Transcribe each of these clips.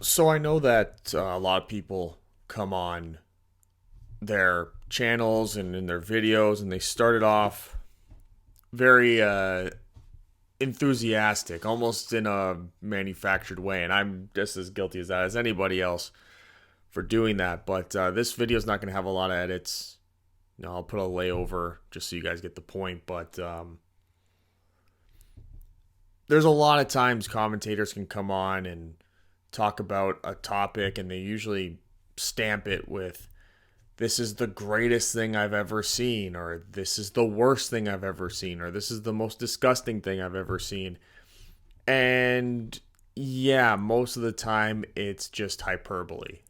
So I know that a lot of people come on their channels and in their videos, and they started off very enthusiastic, almost in a manufactured way. And I'm just as guilty as that as anybody else for doing that. But this video is not going to have a lot of edits. I'll put a layover just so you guys get the point. But there's a lot of times commentators can come on and talk about a topic, and they usually stamp it with this is the greatest thing I've ever seen, or this is the worst thing I've ever seen, or this is the most disgusting thing I've ever seen. And yeah, most of the time it's just hyperbole.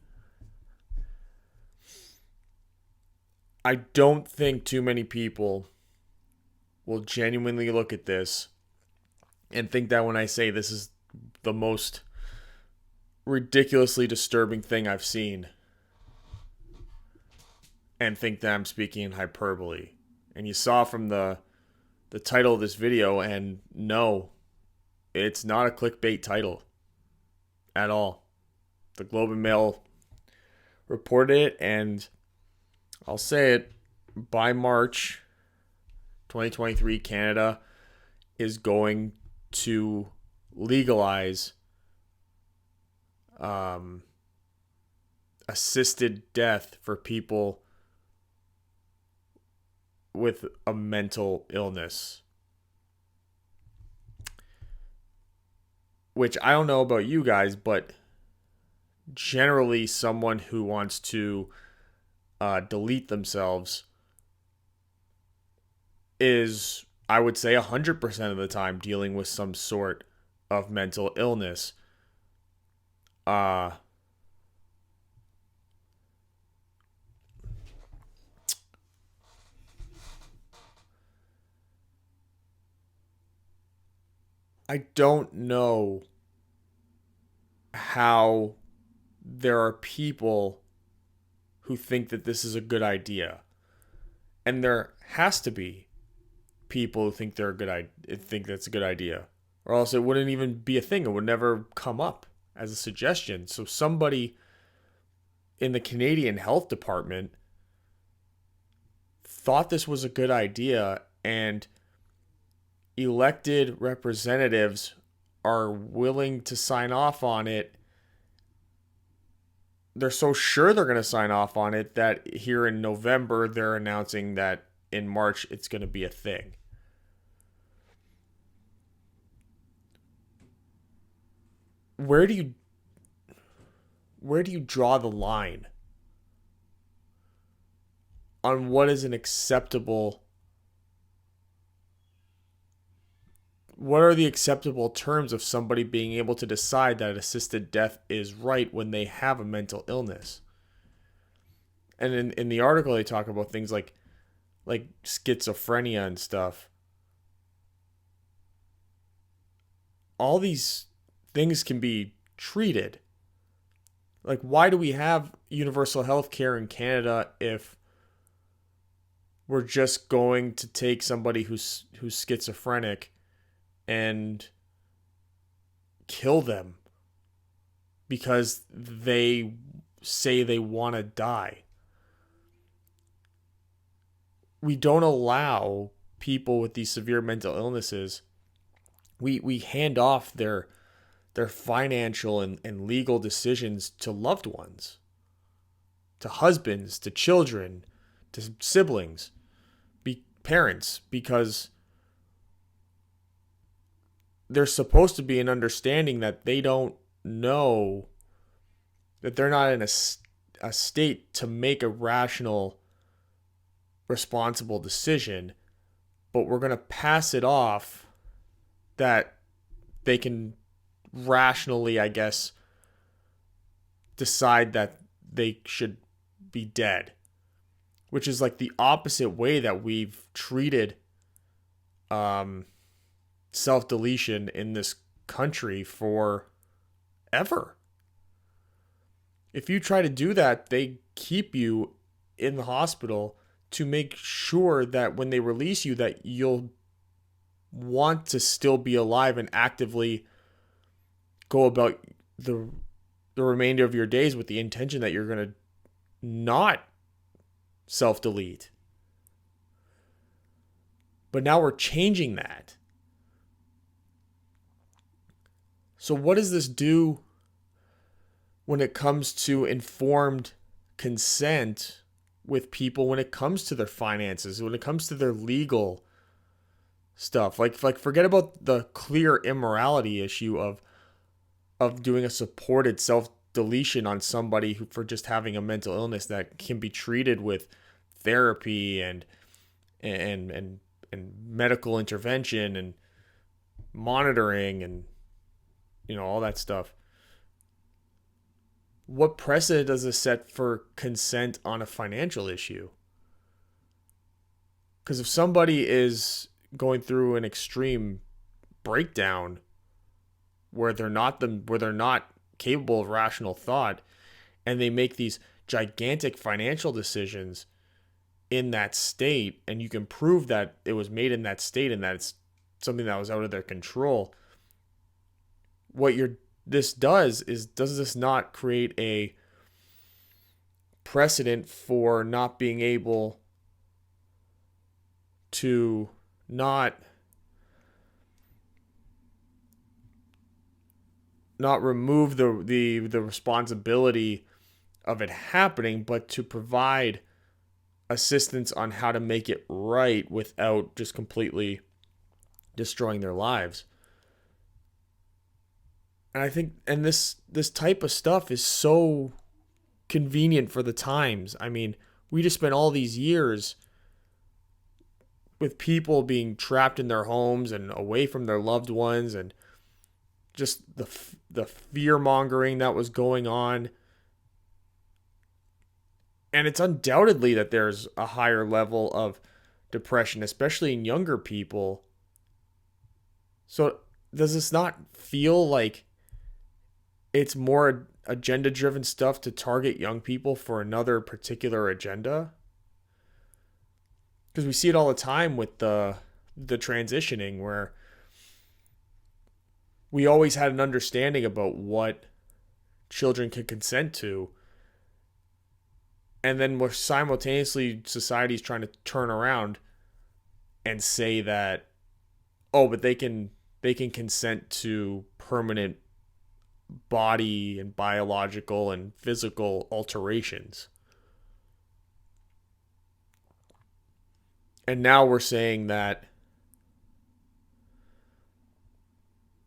I don't think too many people will genuinely look at this and think that when I say this is the most ridiculously disturbing thing I've seen, and think that I'm speaking in hyperbole. And you saw from the title of this video, and no, it's not a clickbait title at all. The Globe and Mail reported it, and I'll say it, by March 2023, Canada is going to legalize assisted death for people with a mental illness. Which I don't know about you guys, but generally someone who wants to delete themselves is, I would say, 100% of the time dealing with some sort of mental illness. I don't know how there are people who think that this is a good idea. And there has to be people who think think that's a good idea. Or else it wouldn't even be a thing. It would never come up as a suggestion. So somebody in the Canadian Health Department thought this was a good idea, and elected representatives are willing to sign off on it. They're so sure they're going to sign off on it that here in November they're announcing that in March it's going to be a thing. Where do you draw the line on what is an acceptable, what are the acceptable terms of somebody being able to decide that assisted death is right when they have a mental illness? And in the article they talk about things like schizophrenia and stuff. All these things can be treated. Like, why do we have universal health care in Canada if we're just going to take somebody who's schizophrenic and kill them because they say they want to die? We don't allow people with these severe mental illnesses, we hand off their financial and legal decisions to loved ones, to husbands, to children, to siblings, parents, because there's supposed to be an understanding that they don't know, that they're not in a state to make a rational, responsible decision, but we're going to pass it off that they can rationally, I guess, decide that they should be dead, which is like the opposite way that we've treated self-deletion in this country for ever. If you try to do that, they keep you in the hospital to make sure that when they release you, that you'll want to still be alive and actively go about the the remainder of your days with the intention that you're going to not self-delete. But now we're changing that. So what does this do when it comes to informed consent with people, when it comes to their finances, when it comes to their legal stuff? Like forget about the clear immorality issue of doing a supported self-deletion on somebody who for just having a mental illness that can be treated with therapy and medical intervention and monitoring and all that stuff. What precedent does this set for consent on a financial issue? Because if somebody is going through an extreme breakdown where they're not capable of rational thought, and they make these gigantic financial decisions in that state, and you can prove that it was made in that state and that it's something that was out of their control, this does this not create a precedent for not being able to not remove the responsibility of it happening, but to provide assistance on how to make it right without just completely destroying their lives? And I think, this type of stuff is so convenient for the times. I mean, we just spent all these years with people being trapped in their homes and away from their loved ones, and just the fear mongering that was going on. And it's undoubtedly that there's a higher level of depression, especially in younger people. So does this not feel like it's more agenda-driven stuff to target young people for another particular agenda? Because we see it all the time with the transitioning, where we always had an understanding about what children can consent to, and then we're simultaneously, society's trying to turn around and say that, but they can consent to permanent body and biological and physical alterations. And now we're saying that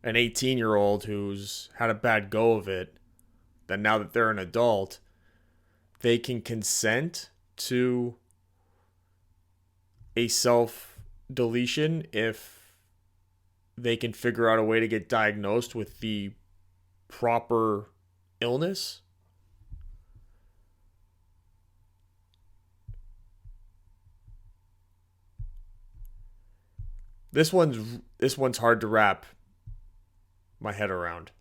an 18-year-old who's had a bad go of it, that now that they're an adult, they can consent to a self-deletion if they can figure out a way to get diagnosed with the proper illness. This one's hard to wrap my head around.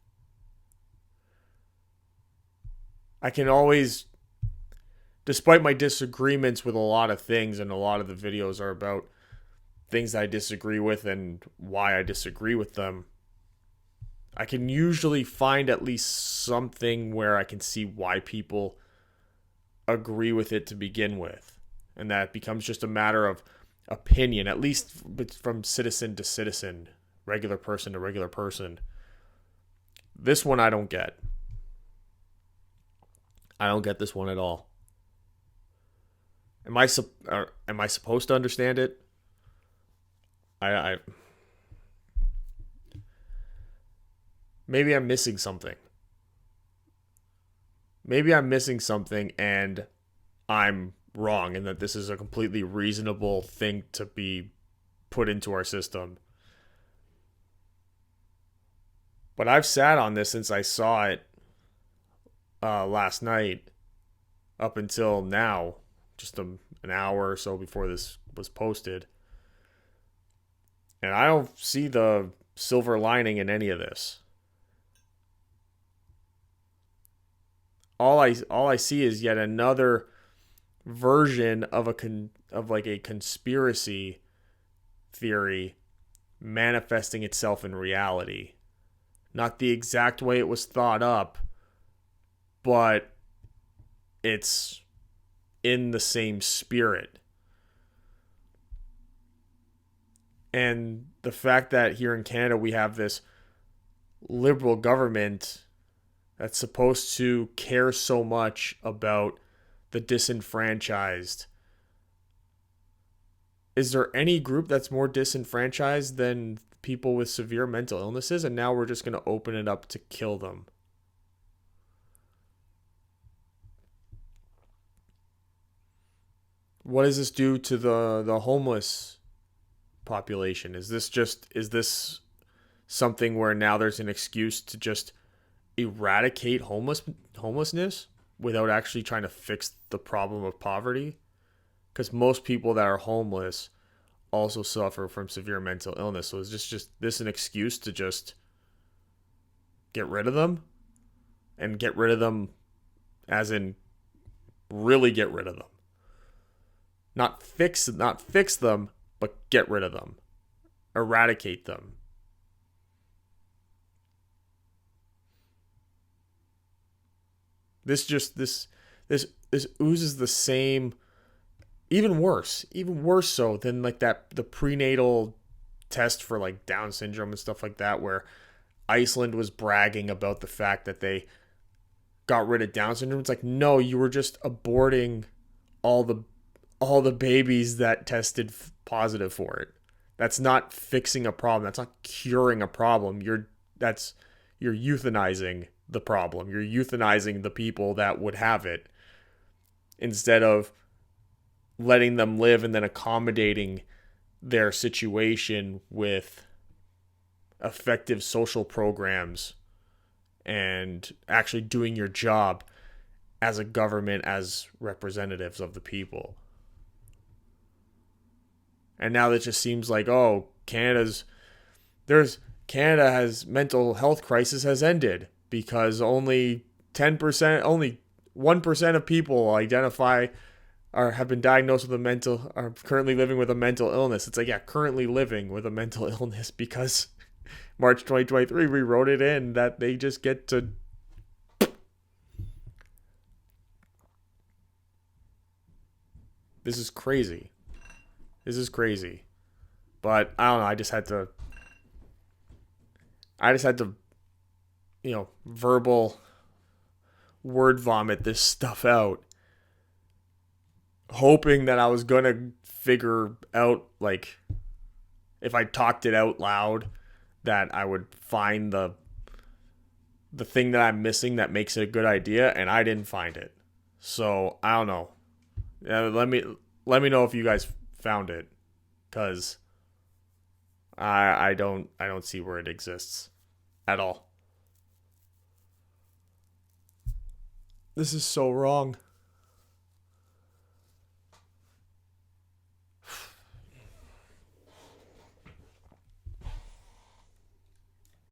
I can always, despite my disagreements with a lot of things, and a lot of the videos are about things I disagree with and why I disagree with them, I can usually find at least something where I can see why people agree with it to begin with. And that becomes just a matter of opinion, at least from citizen to citizen, regular person to regular person. This one I don't get. I don't get this one at all. Am I supposed to understand it? I maybe I'm missing something. Maybe I'm missing something and I'm wrong, and that this is a completely reasonable thing to be put into our system. But I've sat on this since I saw it last night up until now, just an hour or so before this was posted. And I don't see the silver lining in any of this. All I see is yet another version of a conspiracy theory manifesting itself in reality. Not the exact way it was thought up, but it's in the same spirit. And the fact that here in Canada we have this liberal government that's supposed to care so much about the disenfranchised. Is there any group that's more disenfranchised than people with severe mental illnesses? And now we're just going to open it up to kill them. What does this do to the homeless population? Is this something where now there's an excuse to just eradicate homelessness without actually trying to fix the problem of poverty? Because most people that are homeless also suffer from severe mental illness. So is this an excuse to just get rid of them? And get rid of them as in really get rid of them. Not fix them, but get rid of them. Eradicate them. This oozes the same, even worse so than like the prenatal test for like Down syndrome and stuff like that, where Iceland was bragging about the fact that they got rid of Down syndrome. It's like, no, you were just aborting all the babies that tested positive for it. That's not fixing a problem. That's not curing a problem. You're euthanizing the problem. You're euthanizing the people that would have it instead of letting them live and then accommodating their situation with effective social programs and actually doing your job as a government, as representatives of the people. And now it just seems like, oh, Canada has mental health crisis has ended because only 1% of people identify or have been diagnosed with are currently living with a mental illness. It's like, yeah, currently living with a mental illness, because March 2023 we wrote it in that they just get to. This is crazy. But I don't know, I just had to verbal word vomit this stuff out, hoping that I was going to figure out, like, if I talked it out loud, that I would find the thing that I'm missing that makes it a good idea, and I didn't find it. So, I don't know. Let me know if you guys found it, because I don't see where it exists at all. This is so wrong.